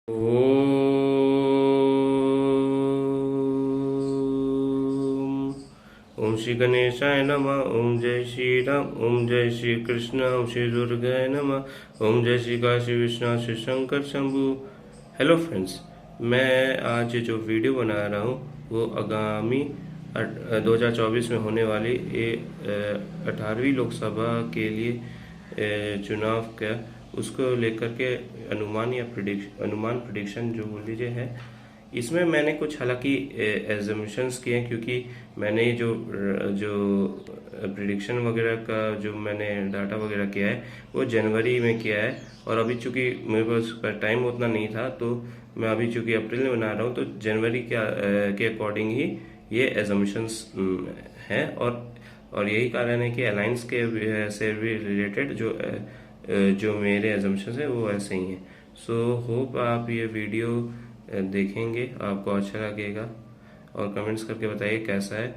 ओम ओम श्री गणेशाय नमः। ओम जय श्री राम। ओम जय श्री कृष्ण। ओम श्री दुर्गाय नमः। ओम जय श्री काशी विश्वनाथ श्री शंकर शंभु। हेलो फ्रेंड्स, मैं आज जो वीडियो बना रहा हूँ वो आगामी 2024 में होने वाली 18वीं लोकसभा के लिए चुनाव का उसको लेकर के अनुमान या प्रिडिक्शन जो बोल लीजिए है। इसमें मैंने कुछ हालांकि एजम्पशंस किए हैं, क्योंकि मैंने जो जो प्रिडिक्शन वगैरह का जो मैंने डाटा वगैरह किया है वो जनवरी में किया है, और अभी चूंकि मेरे पास टाइम उतना नहीं था तो मैं अभी चूंकि अप्रैल में बना रहा हूँ तो जनवरी के अकॉर्डिंग ही ये एजम्पशंस हैं। और यही कारण है कि अलायंस के से भी रिलेटेड जो मेरे एजम्पशंस है वो ऐसे ही हैं। सो होप आप ये वीडियो देखेंगे, आपको अच्छा लगेगा और कमेंट्स करके बताइए कैसा है।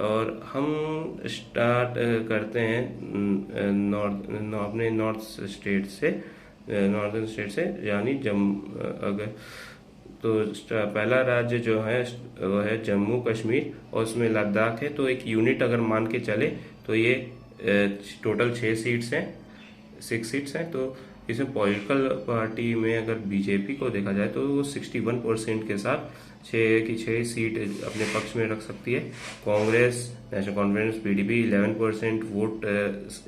और हम स्टार्ट करते हैं अपने नॉर्दर्न स्टेट से, यानी अगर तो पहला राज्य जो है वो है जम्मू कश्मीर, और उसमें लद्दाख है। तो एक यूनिट अगर मान के चले तो ये टोटल 6 सीट्स हैं। तो इसमें पॉलिटिकल पार्टी में अगर बीजेपी को देखा जाए तो वो 61% के साथ 6 सीट अपने पक्ष में रख सकती है। Congress, national conference, PDP 11% vote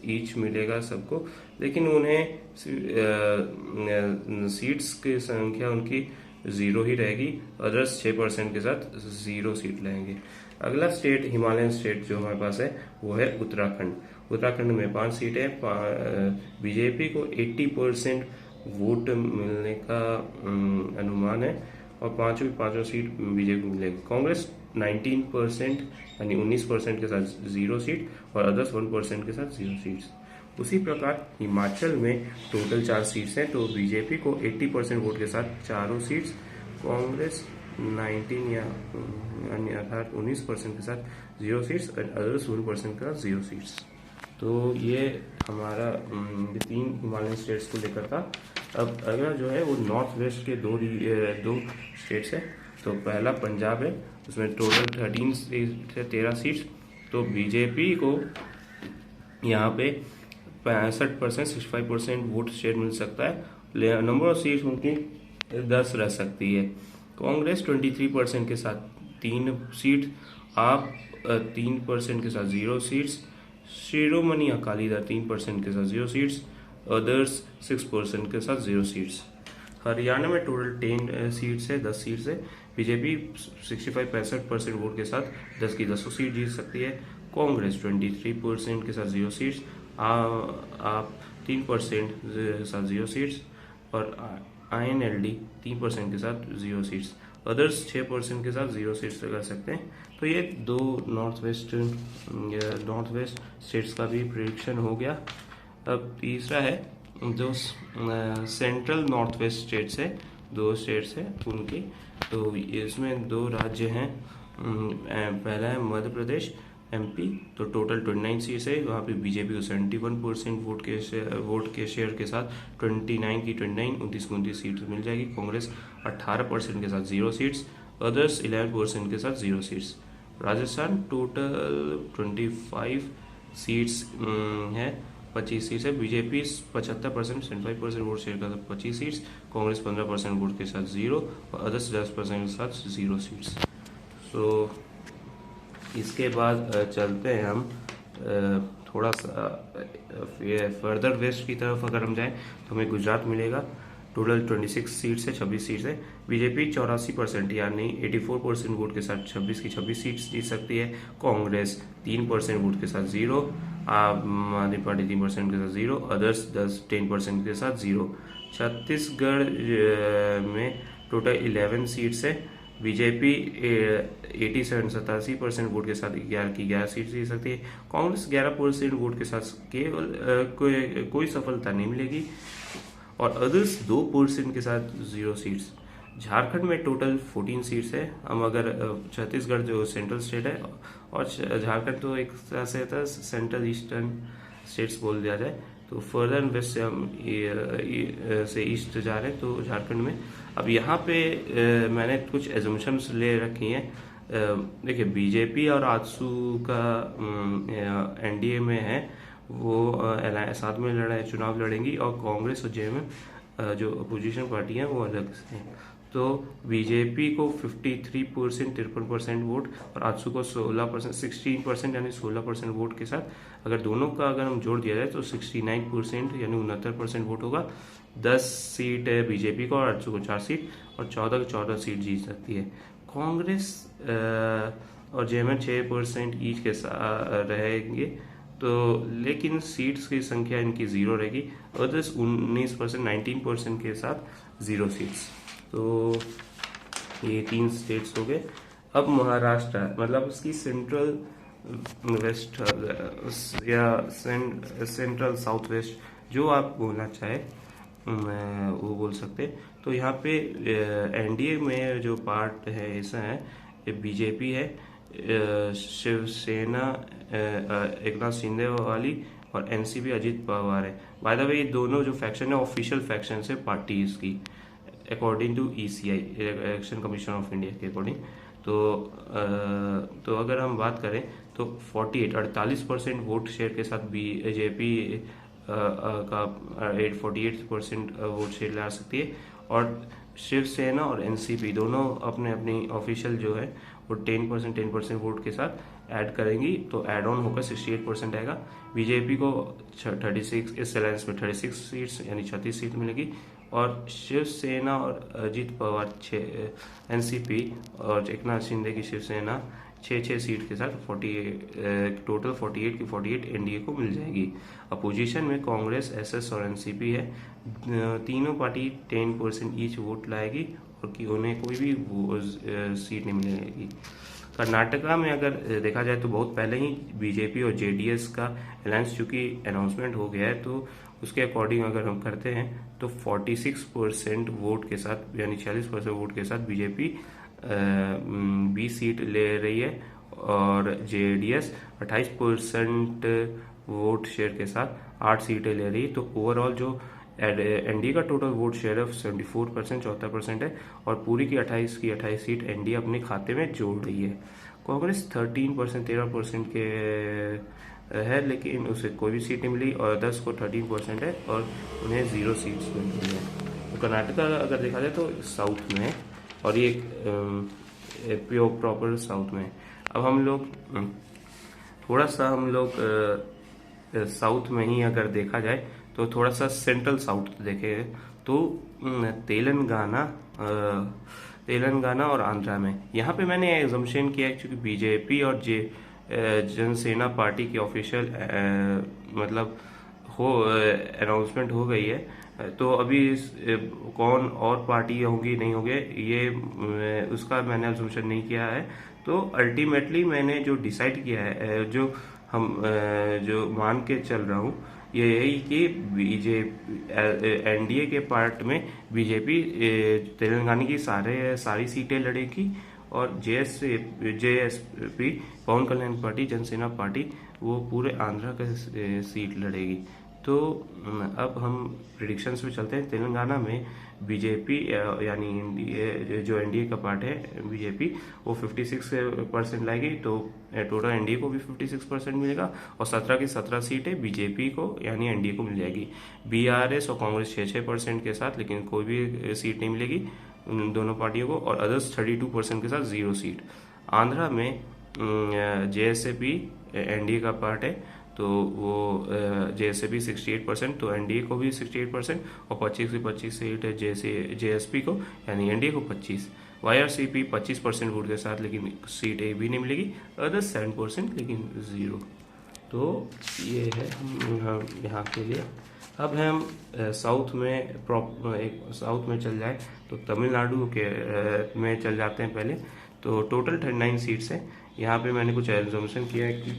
each मिलेगा सबको, लेकिन उन्हें सीट्स की संख्या उनकी 0 ही रहेगी। अदर्स 6% के साथ 0 सीट लेंगे। अगला स्टेट, हिमालयन स्टेट जो हमारे पास है वो है उत्तराखंड। उत्तराखंड में 5 सीटें हैं। बीजेपी को 80% वोट मिलने का अनुमान है, और पांचों सीट बीजेपी को मिलेगी। कांग्रेस 19% यानी 19% के साथ 0 सीट, और अदर्स 1% के साथ 0 सीट्स। उसी प्रकार हिमाचल में टोटल 4 सीट्स हैं, तो बीजेपी को 80% वोट के साथ 4 सीट्स, कांग्रेस 19 या अर्थात 19% के साथ 0 सीट्स, और अदर्स 1% के साथ 0 सीट्स। तो ये हमारा 3 हिमालयन स्टेट्स को लेकर था। अब अगला जो है वो नॉर्थ वेस्ट के दो स्टेट्स है। तो पहला पंजाब है, उसमें टोटल 13 सीट्स। तो बीजेपी को यहाँ पे 65% 65% वोट शेयर मिल सकता है। नंबर ऑफ सीट्स उनकी 10 रह सकती है। कांग्रेस 23% के साथ 3 सीट, आप 3% के साथ 0 सीट्स, शिरोमणि अकाली दल 3% के साथ 0 सीट्स, अदर्स 6% के साथ 0 सीट्स। हरियाणा में टोटल 10 सीट्स है, 10 सीट्स है। बीजेपी 65% वोट के साथ 10 की 10 सीट जीत सकती है। कांग्रेस 23% के साथ 0 सीट्स, आप 3% के साथ 0 सीट्स, और INLD 3% के साथ 0 सीट्स। अदर्स 6% के साथ 0 सीट्स कर सकते हैं। तो ये दो नॉर्थ वेस्ट स्टेट्स का भी प्रिडिक्शन हो गया। अब तीसरा है जो सेंट्रल नॉर्थ वेस्ट स्टेट्स है, 2 स्टेट्स है उनकी। तो इसमें 2 राज्य हैं। पहला है मध्य प्रदेश, MP। तो टोटल 29 सीट्स है। वहाँ पे बीजेपी को 71% वोट के शेयर के साथ 29 की 29 सीट्स मिल जाएगी। कांग्रेस 18% के साथ 0 सीट्स, अदर्स 11% के साथ 0 सीट्स। राजस्थान टोटल 25 सीट्स है, 25 सीट्स है। बीजेपी 75% 75% वोट शेयर का 25 सीट्स, कांग्रेस 15% वोट के साथ 0, और अदर्स 10% के साथ 0 सीट्स। सो इसके बाद चलते हैं हम थोड़ा सा फर्दर वेस्ट की तरफ। अगर हम जाएं तो हमें गुजरात मिलेगा। टोटल 26 सीट्स है, 26 सीट्स है। बीजेपी 84% यानी 84% वोट के साथ 26 की 26 सीट्स जीत सकती है। कांग्रेस 3% वोट के साथ 0, आम आदमी पार्टी 3% के साथ 0, अदर्स 10% के साथ 0। छत्तीसगढ़ में टोटल 11 सीट्स है। बीजेपी 87% वोट के साथ 11 सीट जीत सकती है। कांग्रेस 11% वोट के साथ केवल कोई सफलता नहीं मिलेगी, और अदर्स 2% के साथ 0 सीट्स। झारखंड में टोटल 14 सीट्स है। हम अगर छत्तीसगढ़ जो सेंट्रल स्टेट है, और झारखंड तो एक तरह से था सेंट्रल ईस्टर्न स्टेट्स बोल दिया जाए, तो फर्दर वेस्ट से हम से ईस्ट जा रहे हैं। तो झारखंड में अब यहाँ पे मैंने कुछ एजम्पशंस ले रखी हैं। देखिए, बीजेपी और आजसू का एनडीए में है, वो साथ में चुनाव लड़ेंगी, और कांग्रेस और जेएमएम जो अपोजिशन पार्टी हैं वो अलग से हैं। तो बीजेपी को 53% 53% वोट और आजसू को 16% 16% यानी 16% वोट के साथ अगर दोनों का अगर हम जोड़ दिया जाए तो 69% यानी 69% वोट होगा। 10 सीट है बीजेपी को और आजसू को 4 सीट, और 14 की 14 सीट जीत सकती है। कांग्रेस और जेएमएम 6% ईच के साथ रहेंगे, तो लेकिन सीट्स की संख्या इनकी 0 रहेगी। अदर्स 19% 19% के साथ 0 सीट्स। तो ये 3 स्टेट्स हो गए। अब महाराष्ट्र, मतलब उसकी सेंट्रल वेस्ट या सेंट्रल साउथ वेस्ट, जो आप बोलना चाहे वो बोल सकते। तो यहाँ पे एनडीए में जो पार्ट है ऐसा है, बीजेपी है, शिवसेना एक नाथ शिंदे वाली, और एनसीपी अजित पवार है। बाय द वे ये दोनों जो फैक्शन है ऑफिशियल फैक्शन है पार्टीज की, according to ECI, Election Commission of India के अकॉर्डिंग। तो अगर हम बात करें तो 48% वोट शेयर के साथ बीजेपी का 48% वोट शेयर ला सकती है, और शिवसेना और एनसीपी दोनों अपने अपनी ऑफिशियल जो है वो 10% वोट के साथ ऐड करेंगी, तो ऐड ऑन होकर 68% आएगा। बीजेपी को 36, इस अलायंस में 36 सीट्स यानी 36 सीट मिलेगी, और शिवसेना और अजित पवार 6, एनसीपी और एक नाथ शिंदे की शिवसेना 6 सीट के साथ 48, टोटल 48 की 48 एनडीए को मिल जाएगी। अपोजिशन में कांग्रेस, एसएस और एनसीपी है। तीनों पार्टी 10% ईच वोट लाएगी, और कि उन्हें कोई भी सीट नहीं मिलेगी। कर्नाटका में अगर देखा जाए तो बहुत पहले ही बीजेपी और जेडीएस का अलायंस चूंकि अनाउंसमेंट हो गया है, तो उसके अकॉर्डिंग अगर हम करते हैं तो 46% वोट के साथ यानी 46% वोट के साथ बीजेपी 20 सीट ले रही है, और जेडीएस 28% वोट शेयर के साथ 8 सीटें ले रही है। तो ओवरऑल जो एनडीए का टोटल वोट शेयर है 74% 74% है, और पूरी की 28 सीट एनडीए अपने खाते में जोड़ रही है। कांग्रेस 13% 13% के है, लेकिन उसे कोई भी सीट नहीं मिली, और 10 को 13% है और उन्हें 0 सीट्स मिली है। तो कर्नाटका अगर देखा जाए तो साउथ में है, और ये प्योर प्रॉपर साउथ में है। अब हम लोग थोड़ा सा साउथ में ही अगर देखा जाए तो थोड़ा सा सेंट्रल साउथ देखें तो तेलंगाना और आंध्रा में, यहाँ पे मैंने एजम्पशन किया है क्योंकि बीजेपी और जनसेना पार्टी की ऑफिशियल मतलब अनाउंसमेंट हो गई है, तो अभी कौन और पार्टी होंगी नहीं होंगे ये उसका मैंने एजम्पशन नहीं किया है। तो अल्टीमेटली मैंने जो डिसाइड किया है, जो मान के चल रहा हूँ, ये यही कि एनडीए के पार्ट में बीजेपी तेलंगाना की सारी सीटें लड़ेगी, और जेएसपी पवन कल्याण पार्टी जनसेना पार्टी वो पूरे आंध्रा का सीट लड़ेगी। तो अब हम प्रिडिक्शंस में चलते हैं। तेलंगाना में बीजेपी यानी जो एनडीए का पार्ट है बीजेपी, वो 56% लाएगी, तो टोटल एनडीए को भी 56% मिलेगा, और 17 की 17 सीटें बीजेपी को यानी एनडीए को मिल जाएगी। बीआरएस और कांग्रेस 6% के साथ, लेकिन कोई भी सीट नहीं मिलेगी दोनों पार्टियों को, और अदर्स 32% के साथ 0 सीट। आंध्रा में जेएसपी एनडीए का पार्ट है, तो वो जेएसपी 68%, तो एनडीए को भी 68%, और 25 की 25 सीट है जेएसपी को यानी एनडीए को 25। वाईआरसीपी 25% वोट के साथ, लेकिन सीट एक भी नहीं मिलेगी, अदर्स 7% लेकिन 0। तो ये है हम यहाँ के लिए। अब हम साउथ में चल जाए तो तमिलनाडु के में चल जाते हैं पहले। तो टोटल 39 सीट्स हैं। यहाँ पे मैंने कुछ एजम्पशन किया है कि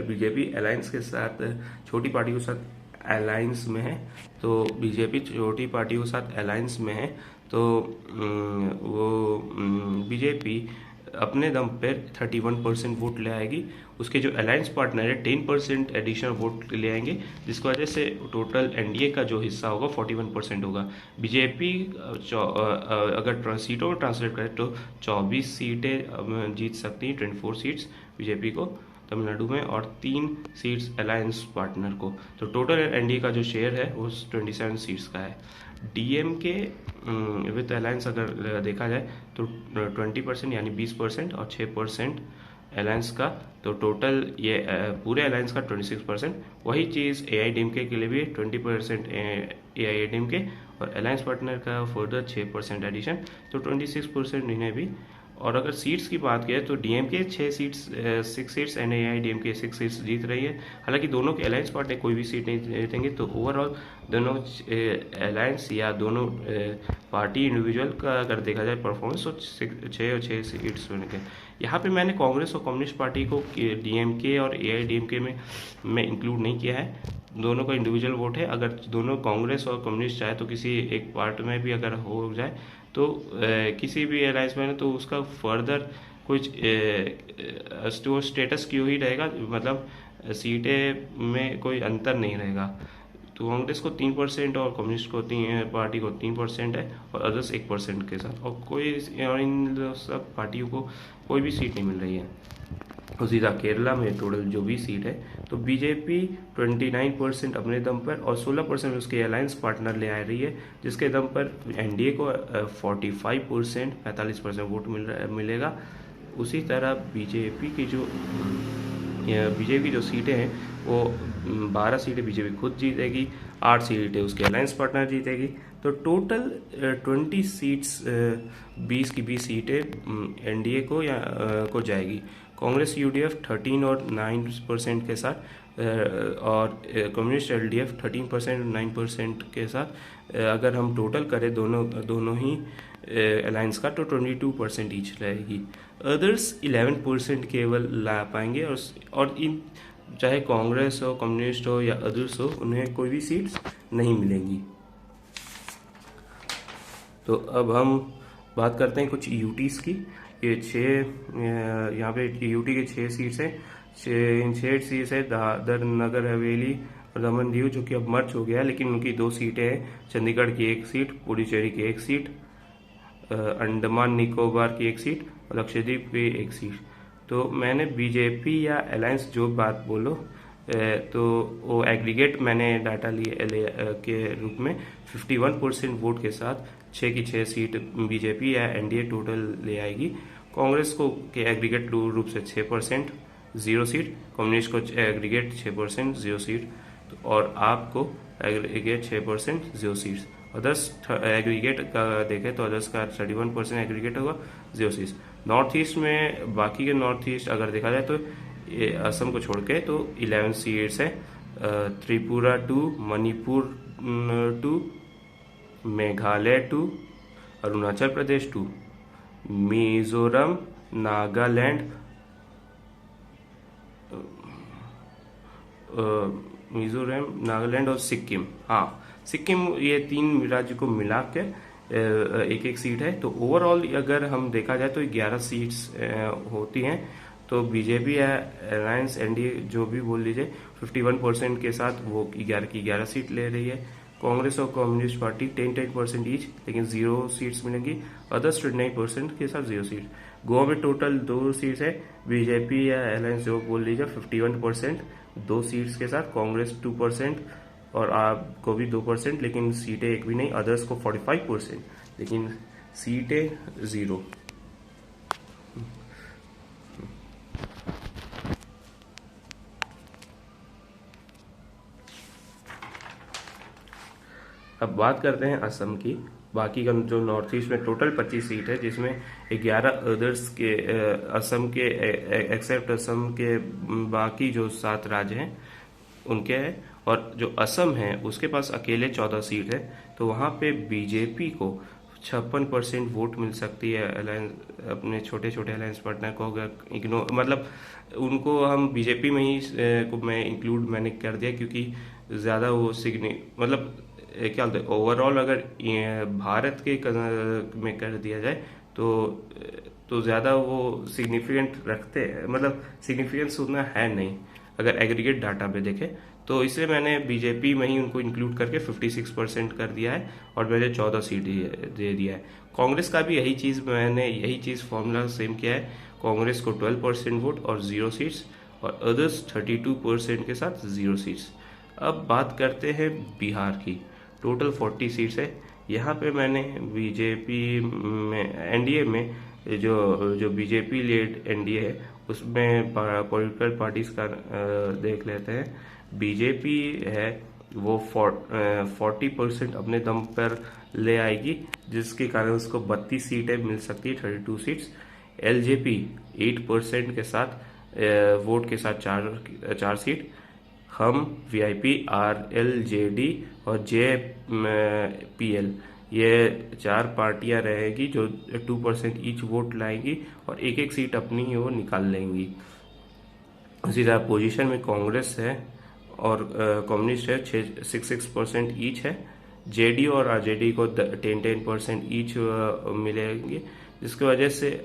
बीजेपी अलायंस के साथ छोटी पार्टी के साथ अलायंस में है, तो बीजेपी छोटी पार्टी के साथ अलायंस में है, तो वो बीजेपी अपने दम पर 31% वोट ले आएगी। उसके जो अलायंस पार्टनर है 10% एडिशनल वोट ले आएंगे, जिसकी वजह से टोटल एनडीए का जो हिस्सा होगा 41% होगा। बीजेपी अगर सीटों को ट्रांसलेट करें तो 24 सीटें जीत सकती हैं, 24 सीट्स बीजेपी को तमिलनाडु में, और 3 सीट्स अलायंस पार्टनर को। तो टोटल एनडीए का जो शेयर है वो 27 सीट्स का है। डीएमके विद अलायंस अगर देखा जाए तो 20% यानी 20% और 6% अलायंस का, तो टोटल ये पूरे अलायंस का 26%। वही चीज़ एआईडीएमके के लिए भी 20% एआईडीएमके और अलायंस पार्टनर का फर्दर 6% एडिशन, तो 26% इन्हें भी। और अगर सीट्स की बात करें तो DMK 6 seats and AIADMK 6 seats जीत रही है। हालांकि दोनों के अलायंस पार्टनर कोई भी सीट नहीं जीतेंगे, तो ओवरऑल दोनों अलायंस या दोनों पार्टी इंडिविजुअल का अगर देखा जाए परफॉर्मेंस तो 6 और 6 सीट्स होने के। यहाँ पे मैंने कांग्रेस और कम्युनिस्ट पार्टी को डीएमके और एआईडीएमके में इंक्लूड नहीं किया है, दोनों का इंडिविजुअल वोट है। अगर दोनों कांग्रेस और कम्युनिस्ट चाहे तो किसी एक पार्ट में भी अगर हो जाए तो किसी भी अलायंस में तो उसका फर्दर कुछ तो स्टेटस क्यों ही रहेगा, मतलब सीटें में कोई अंतर नहीं रहेगा। तो कांग्रेस को 3% और कम्युनिस्ट को पार्टी को 3% है और अदर्स 1% के साथ, और कोई और इन सब पार्टियों को कोई भी सीट नहीं मिल रही है। और सीधा केरला में टोटल जो भी सीट है तो बीजेपी 29% अपने दम पर और 16% उसके अलायंस पार्टनर ले आ रही है, जिसके दम पर एनडीए को 45% वोट मिलेगा। उसी तरह बीजेपी की जो सीटें हैं वो 12 सीटें बीजेपी खुद जीतेगी, 8 सीटें उसके अलायंस पार्टनर जीतेगी। तो टोटल 20 सीट्स 20 की 20 सीटें एनडीए को को जाएगी। कांग्रेस यूडीएफ 13 और 9% के साथ और कम्युनिस्ट एलडीएफ 13% और 9% के साथ अगर हम टोटल करें दोनों ही अलायंस का तो 22% ईच रहेगी। अदर्स 11% केवल ला पाएंगे, और इन चाहे कांग्रेस हो, कम्युनिस्ट हो या अदर्स हो, उन्हें कोई भी सीट्स नहीं मिलेंगी। तो अब हम बात करते हैं कुछ यूटीज की। ये 6 यहाँ पे यूटी के 6 सीट्स हैं। 6 सीट्स है दादर नगर हवेली और दमन दीव, जो कि अब मर्ज हो गया है, लेकिन उनकी 2 सीटें हैं। चंडीगढ़ की 1 सीट, पुडुचेरी की 1 सीट, अंडमान निकोबार की 1 सीट और लक्षद्वीप की 1 सीट। तो मैंने बीजेपी या अलायंस जो बात बोलो तो वो एग्रीगेट मैंने डाटा लिए के रूप में 51% वोट के साथ 6 की 6 सीट बीजेपी या एनडीए टोटल ले आएगी। कांग्रेस को के एग्रीगेट रूप से 6% 0 सीट, कम्युनिस्ट को एग्रीगेट 6% 0 सीट, और आपको एग्रीगेट 6% 0 सीट्स। अदर्स एग्रीगेट का देखें तो अदर्स का 31% एग्रीगेट होगा, 0 सीट्स। नॉर्थ ईस्ट में बाकी के नॉर्थ ईस्ट अगर देखा जाए तो ये असम को छोड़ के तो 11 सीट्स है। त्रिपुरा 2, मणिपुर 2, मेघालय 2, अरुणाचल प्रदेश 2, मिजोरम, नागालैंड, और सिक्किम। हाँ, सिक्किम, ये 3 राज्य को मिला के 1-1 सीट है। तो ओवरऑल अगर हम देखा जाए तो 11 सीट्स होती हैं। तो बीजेपी या अलायंस एनडीए जो भी बोल लीजिए 51% के साथ वो 11 की 11 सीट ले रही है। कांग्रेस और कम्युनिस्ट पार्टी 10% ईच, लेकिन 0 सीट्स मिलेंगी। अदर्स 29% के साथ 0 सीट। गोवा में टोटल 2 सीट्स है। बीजेपी या अलायंस जो बोल लीजिए 51% 2 सीट्स के साथ, कांग्रेस 2% और आपको भी 2%, लेकिन सीटें एक भी नहीं। अदर्स को 45%, लेकिन सीटें 0। अब बात करते हैं असम की। बाकी का जो नॉर्थ ईस्ट में टोटल 25 सीट है, जिसमें 11 अदर्स के असम के एक्सेप्ट असम के बाकी जो 7 राज्य हैं उनके है। और जो असम है उसके पास अकेले 14 सीट है। तो वहाँ पे बीजेपी को 56% वोट मिल सकती है। अलायंस अपने छोटे छोटे अलायंस पार्टनर को अगर इग्नोर, मतलब उनको हम बीजेपी में ही को मैं इंक्लूड मैंने कर दिया, क्योंकि ज़्यादा वो मतलब क्या बोलते हैं ओवरऑल अगर भारत के में कर दिया जाए तो ज़्यादा वो सिग्निफिकेंट रखते हैं, मतलब सिग्निफिकेंस उतना है नहीं अगर एग्रीगेट डाटा पे देखें। तो इसलिए मैंने बीजेपी में ही उनको इंक्लूड करके 56% कर दिया है और मैंने 14 सीट दे दिया है। कांग्रेस का भी मैंने यही चीज़ फॉर्मूला सेम किया है। कांग्रेस को 12% वोट और 0 सीट्स, और अदर्स 32% के साथ 0 सीट्स। अब बात करते हैं बिहार की। टोटल 40 सीट्स है। यहाँ पे मैंने बीजेपी में, एनडीए में, जो बीजेपी लेड एनडीए है उसमें पॉलिटिकल पार्टीज का देख लेते हैं। बीजेपी है वो 40% अपने दम पर ले आएगी, जिसके कारण उसको 32 सीटें मिल सकती है, 32 सीट्स। एलजेपी 8% के साथ वोट के साथ चार सीट। हम, वीआईपी, आरएलजेडी और जेपीएल, ये 4 पार्टियां रहेगी जो 2% ईच वोट लाएंगी और एक एक सीट अपनी ही वो निकाल लेंगी। इसी तरह पोजीशन में कांग्रेस है और कम्युनिस्ट है, 6% ईच है। जेडी और आरजेडी को 10% ईच मिलेंगे, जिसकी वजह से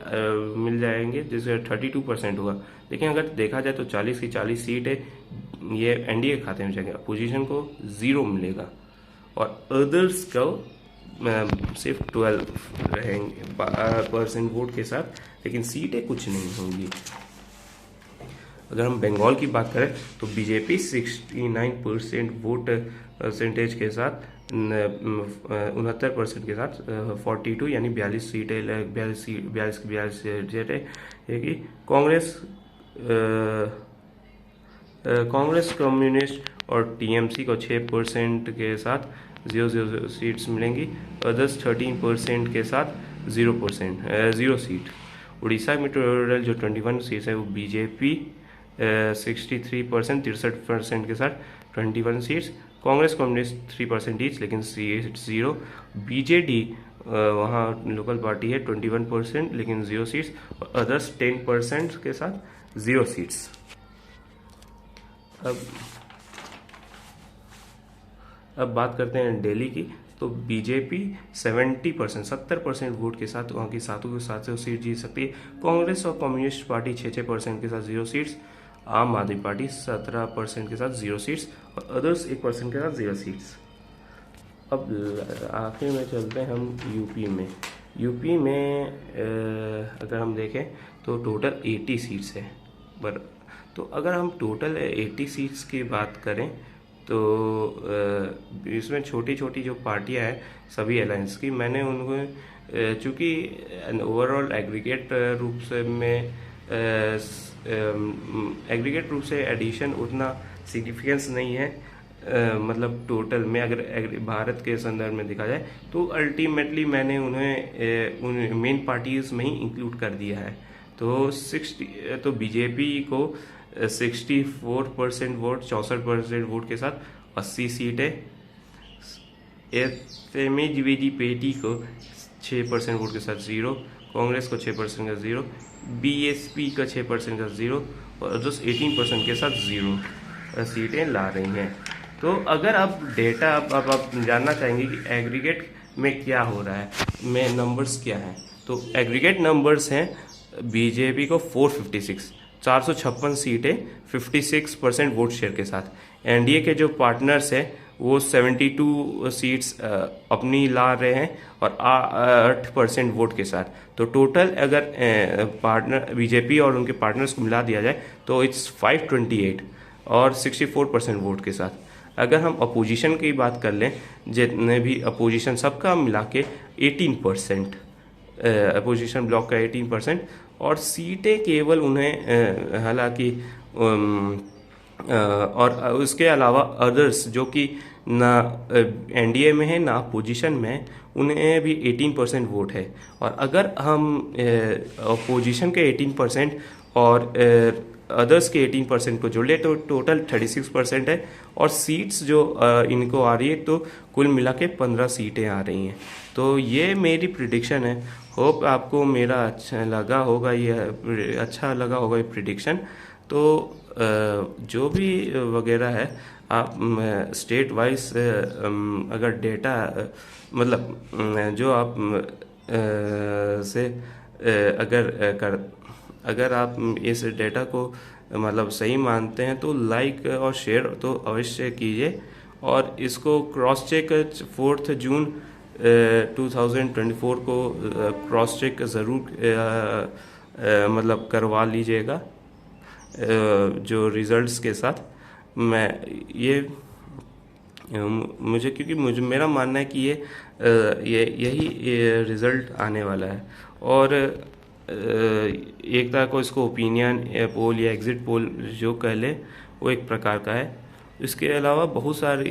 मिल जाएंगे, जिससे 32% हुआ। लेकिन अगर देखा जाए तो 40 की 40 सीट है, ये एनडीए खाते में जाएंगे। अपोजिशन को 0 मिलेगा और अदर्स को सिर्फ 12 रहेंगे % वोट के साथ, लेकिन सीटें कुछ नहीं होंगी। अगर हम बंगाल की बात करें तो बीजेपी 69% वोट परसेंटेज के साथ 69% के साथ 42 यानी 42 सीटें 42 सीटें रहेगी। कांग्रेस, कम्युनिस्ट और टीएमसी को 6% के साथ 0 सीट्स मिलेंगी। अदर्स 13% के साथ 0 सीट। उड़ीसा में टोटल जो 21 सीट्स है वो बीजेपी 63% 63% के साथ 21 सीट्स। कांग्रेस, कम्युनिस्ट 3% ईच, लेकिन सीट 0। बीजेडी वहाँ लोकल पार्टी है 21% लेकिन 0 सीट्स, और अदर्स 10% के साथ 0 सीट्स। अब बात करते हैं दिल्ली की। तो बीजेपी 70% वोट के साथ वहाँ की सातों के 700 सीट जीत सकती है। कांग्रेस और कम्युनिस्ट पार्टी 6% के साथ 0 सीट्स। आम आदमी पार्टी 17% के साथ 0 सीट्स और अदर्स 1% के साथ 0 सीट्स। अब आखिर में चलते हैं हम यूपी में अगर हम देखें तो टोटल 80 सीट्स है। तो अगर हम टोटल 80 सीट्स की बात करें तो इसमें छोटी छोटी जो पार्टियां हैं सभी अलायंस की, मैंने उनको चूँकि ओवरऑल एग्रीगेट रूप से एडिशन उतना सिग्निफिकेंस नहीं है, मतलब टोटल में अगर भारत के संदर्भ में देखा जाए तो अल्टीमेटली मैंने उन्हें मेन पार्टीज में ही इंक्लूड कर दिया है। तो बीजेपी को 64% वोट, 64% वोट के साथ 80 सीटें। एफएमजीपीटी को 6% वोट के साथ 0, कांग्रेस को 6% का 0, बीएसपी का 6% का 0 और अदर्स 18% के साथ 0 सीटें ला रही हैं। तो अगर आप डेटा आप जानना चाहेंगे कि एग्रीगेट में क्या हो रहा है, में नंबर्स क्या हैं, तो एग्रीगेट नंबर्स हैं बीजेपी को 456 सीटें 56% वोट शेयर के साथ। एनडीए के जो पार्टनर्स हैं वो 72 सीट्स अपनी ला रहे हैं और 8% वोट के साथ। तो टोटल अगर पार्टनर बीजेपी और उनके पार्टनर्स को मिला दिया जाए तो इट्स 528 और 64% वोट के साथ। अगर हम अपोजिशन की बात कर लें, जितने भी अपोजिशन सबका मिला के 18%, अपोजिशन ब्लॉक का 18%, और सीटें केवल उन्हें हालांकि और उसके अलावा अदर्स जो कि ना एनडीए में है ना अपोजिशन में है, उन्हें भी 18% वोट है। और अगर हम अपोजिशन के 18% और अदर्स के 18% को जोड़ ले तो टोटल 36% है, और सीट्स जो इनको आ रही है तो कुल मिला के 15 सीटें आ रही हैं। तो ये मेरी प्रिडिक्शन है। होप आपको मेरा अच्छा लगा होगा ये प्रिडिक्शन। तो जो भी वगैरह है आप स्टेट वाइज अगर डेटा मतलब जो आप से अगर आप इस डेटा को मतलब सही मानते हैं तो लाइक और शेयर तो अवश्य कीजिए, और इसको क्रॉस चेक 4 जून 2024 को क्रॉस चेक ज़रूर मतलब करवा लीजिएगा जो रिजल्ट्स के साथ। मैं ये मुझे क्योंकि मुझे मेरा मानना है कि यही रिज़ल्ट आने वाला है, और एक तरह को इसको ओपिनियन पोल या एग्ज़िट पोल जो कह ले वो एक प्रकार का है। इसके अलावा बहुत सारे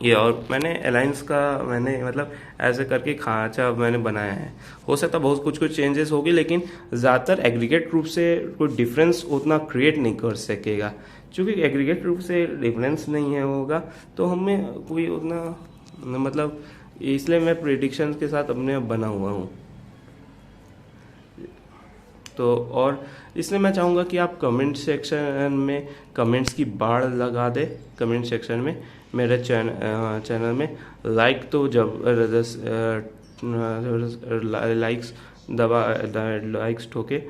ये, और मैंने अलायंस का मैंने मतलब ऐसे करके खांचा मैंने बनाया है। हो सकता है बहुत कुछ चेंजेस होगी, लेकिन ज़्यादातर एग्रीगेट रूप से कोई डिफरेंस उतना क्रिएट नहीं कर सकेगा। क्योंकि एग्रीगेट रूप से डिफरेंस नहीं है होगा तो हमें कोई उतना मतलब, इसलिए मैं प्रेडिक्शन के साथ अपने बना हुआ हूँ। तो और इसलिए मैं चाहूँगा कि आप कमेंट सेक्शन में कमेंट्स की बाढ़ लगा दे। कमेंट सेक्शन में मेरे चैनल में लाइक तो जबरदस्त लाइक्स लाइक्स ठोके,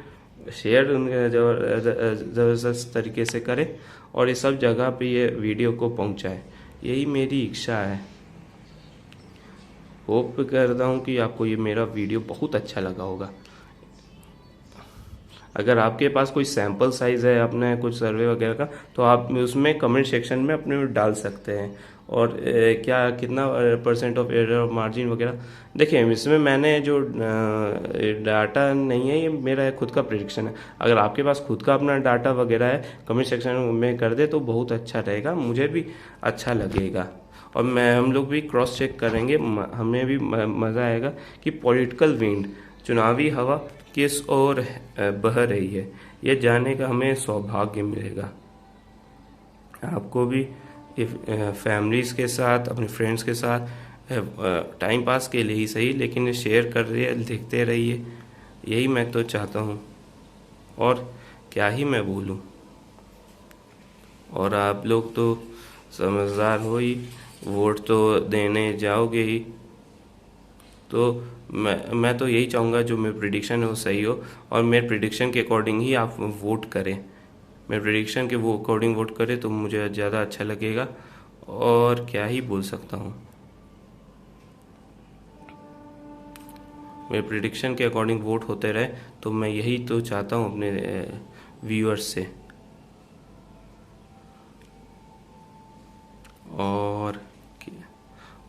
शेयर ज़बरदस्त तरीके से करें, और ये सब जगह पे ये वीडियो को पहुंचाए। यही मेरी इच्छा है। होप करता हूँ कि आपको ये मेरा वीडियो बहुत अच्छा लगा होगा। अगर आपके पास कोई सैंपल साइज़ है अपने कुछ सर्वे वगैरह का, तो आप उसमें कमेंट सेक्शन में अपने डाल सकते हैं। और क्या कितना % ऑफ एरर मार्जिन वगैरह, देखिए इसमें मैंने जो डाटा नहीं है, ये मेरा खुद का प्रेडिक्शन है। अगर आपके पास खुद का अपना डाटा वगैरह है, कमेंट सेक्शन में कर दे तो बहुत अच्छा रहेगा, मुझे भी अच्छा लगेगा। और हम लोग भी क्रॉस चेक करेंगे, हमें भी मज़ा आएगा कि पॉलिटिकल विंड, चुनावी हवा किस ओर बह रही है, ये जानने का हमें सौभाग्य मिलेगा। आपको भी फैमिलीज़ के साथ, अपने फ्रेंड्स के साथ टाइम पास के लिए ही सही, लेकिन शेयर कर रहिए, लिखते रहिए, यही मैं तो चाहता हूँ। और क्या ही मैं बोलूँ। और आप लोग तो समझदार हो ही, वोट तो देने जाओगे ही। तो मैं तो यही चाहूँगा जो मेरी प्रिडिक्शन है वो सही हो, और मेरे प्रिडिक्शन के अकॉर्डिंग ही आप वोट करें। मेरे प्रिडिक्शन के वो अकॉर्डिंग वोट करें तो मुझे ज़्यादा अच्छा लगेगा। और क्या ही बोल सकता हूँ, मेरे प्रिडिक्शन के अकॉर्डिंग वोट होते रहे तो मैं यही तो चाहता हूँ अपने व्यूअर्स से।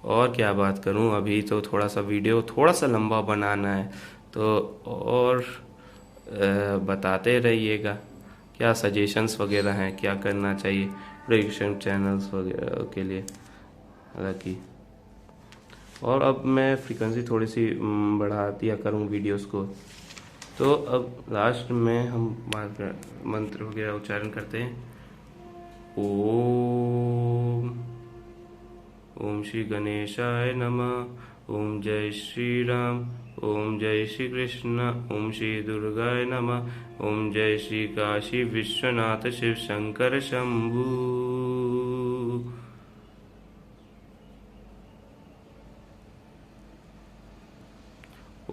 और क्या बात करूं, अभी तो थोड़ा सा वीडियो थोड़ा सा लंबा बनाना है, तो और बताते रहिएगा क्या सजेशंस वगैरह हैं, क्या करना चाहिए प्रेडिक्शन चैनल्स वगैरह के लिए। हालांकि और अब मैं फ्रीक्वेंसी थोड़ी सी बढ़ा दिया करूं वीडियोस को। तो अब लास्ट में हम मंत्र वगैरह उच्चारण करते हैं। ओम ओम श्री गणेशाय नमः। ओम जय श्री राम। ओम जय श्री कृष्ण। ओम श्री दुर्गाय नमः। ओम जय श्री काशी विश्वनाथ शिव शंकर शंभु।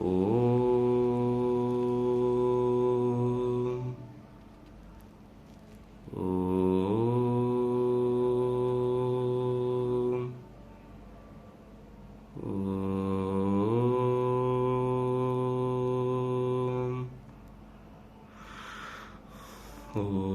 ओम ओम।